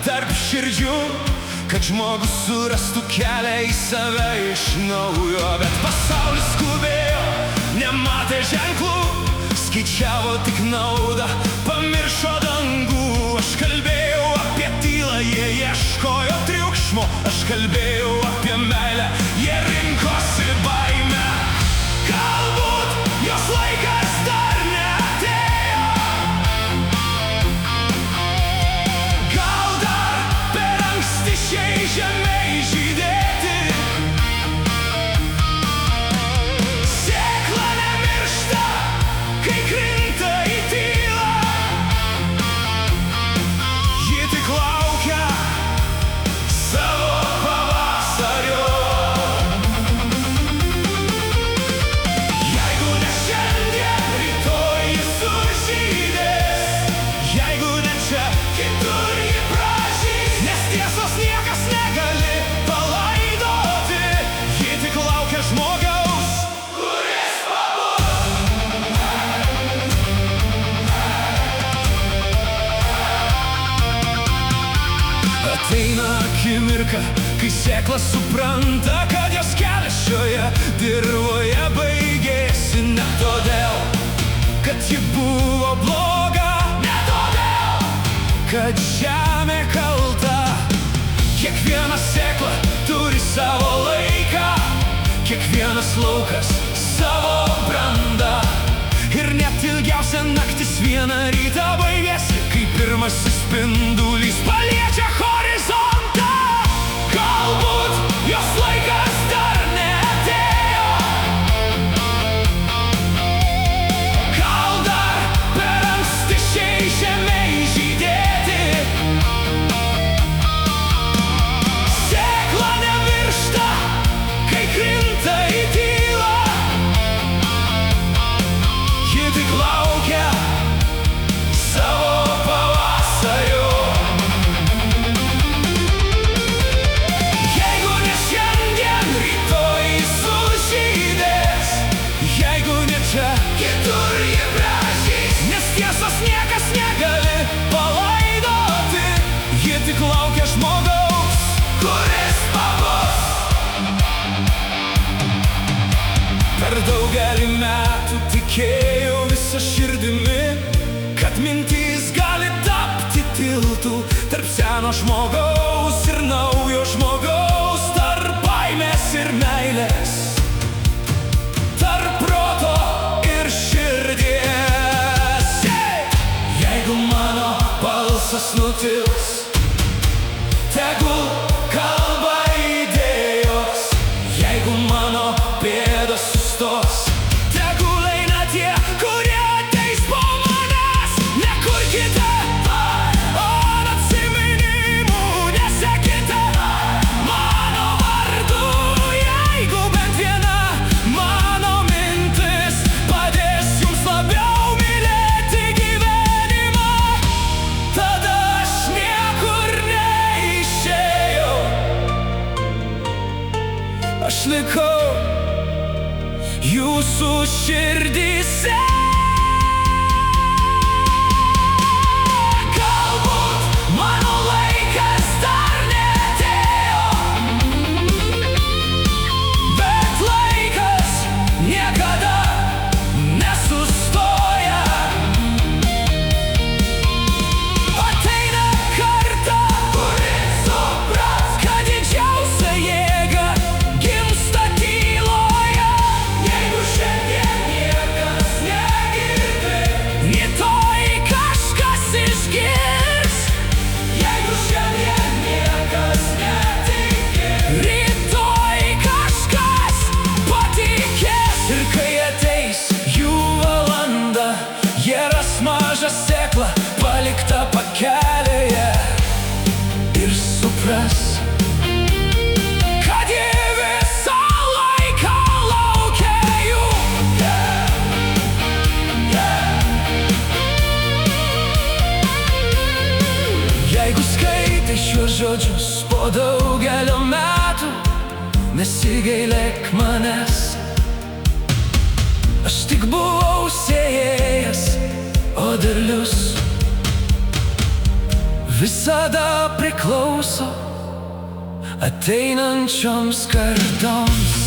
tarp širdžių, kad žmogus surastų kelią į save iš naujo. Bet pasaulis skubėjo, nematė ženklų, skaičiavo tik naudą, pamiršo dangų. Aš kalbėjau apie tylą, jie ieškojo triukšmo. Aš kalbėjau apie meilę, jie rinkosi baimę. Galbūt jos laikas dar neatėjo, gal dar per anksti šiai žemei žydėti. Sėkla nemiršta, kai krinta į tylą, ji tik laukia savo pavasario. Jeigu ne šiandien, rytoj ji sužydės. Jeigu ne čia, kitur ji pražys. Nes tiesos niekas negali palaidoti, ji tik laukia žmogaus, kuris pabus. Ateina akimirka, kai sėkla supranta, kad jos kelias šioje dirvoje baigėsi. Ne todėl, kad ji buvo bloga, ne todėl, kad žemė kalta. Kiekviena sėkla turi savo laiką, kiekvienas laukas savo brandą. Ir net ilgiausia naktis vieną rytą baigėsi, kai pirmasis spindulys paliečia horizontą. Galbūt jos laikas dar neatėjo, gal dar per anksti šiai žemei žydėti. Sėkla nemiršta, kai krinta į tylą, ji tik laukia savo pavasario. Jeigu ne šiandien, rytoj ji sužydės. Jeigu ne čia, kitur ji pražys. Nes tiesos niekas negali palaidoti, ji tik laukia žmogaus, kuris pabus. Per daugelį metų tikėjau visą širdimi, kad mintys gali tapti tiltų tarp seno žmogaus ir naujo žmogaus, tarp baimės ir meilės, tarp proto ir širdies. Jeigu mano balsas nutils, tegul kalba idėjos. Jeigu mano pėdos sustos, tegul eina tie, kurie ateis po manęs. Nekurkite ant atsiminimų, nesekite mano vardu. Jeigu bent viena mano mintis padės jums labiau mylėti gyvenimą, tada aš niekur neišėjau. Aš likau jūsų širdyse. Galbūt mano laikas dar neatėjo, bet laikas niekada nesustoja. Ateina karta, kuri supras, kad didžiausia jėga gimsta tyloje. Jeigu šiandien niekas negirdi, rytoj kažkas išgirs. Jeigu šiandien niekas netiki, rytoj kažkas patikės. Ir kai ateis jų valanda, jie ras mažą sėklą paliktą pakelėje ir supras, kad ji visą laiką laukia jų. Jeigu skaitai šiuos žodžius po daugelio metų, nesigailėk manęs. Aš tik buvau sėjėjas, o derlius visada priklauso ateinančioms kartoms.